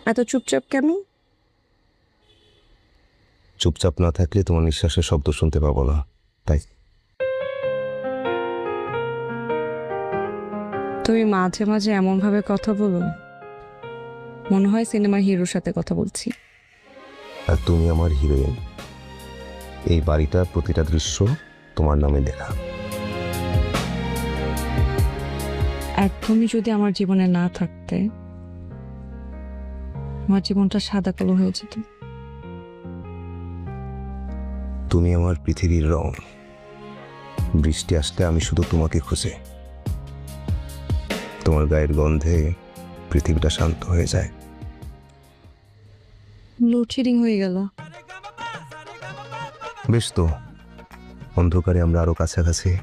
এত চুপচাপ কেন? চুপচাপ না থাকলে তোমার নিঃশ্বাসের শব্দ শুনতে পাবো না, তাই। তুমি মাঝে মাঝে এমন ভাবে কথা বলো, মনে হয় সিনেমার হিরোর সাথে কথা বলছি। আর তুমি আমার হিরোইন। এই বাড়িটার প্রতিটা দৃশ্য তোমার নামে লেখা। আর তুমি যদি আমার জীবনে না থাকতে, আমার জীবনটা সাদা কালো হয়ে যেত। তুমি আমার পৃথিবীর রং। বৃষ্টি আসলে আমি শুধু তোমাকে খুঁজে। তোমার গায়ের গন্ধে পৃথিবীটা শান্ত হয়ে যায়। লোডশেডিং হয়ে গেল। বেশ তো, অন্ধকারে আমরা আরো কাছাকাছি।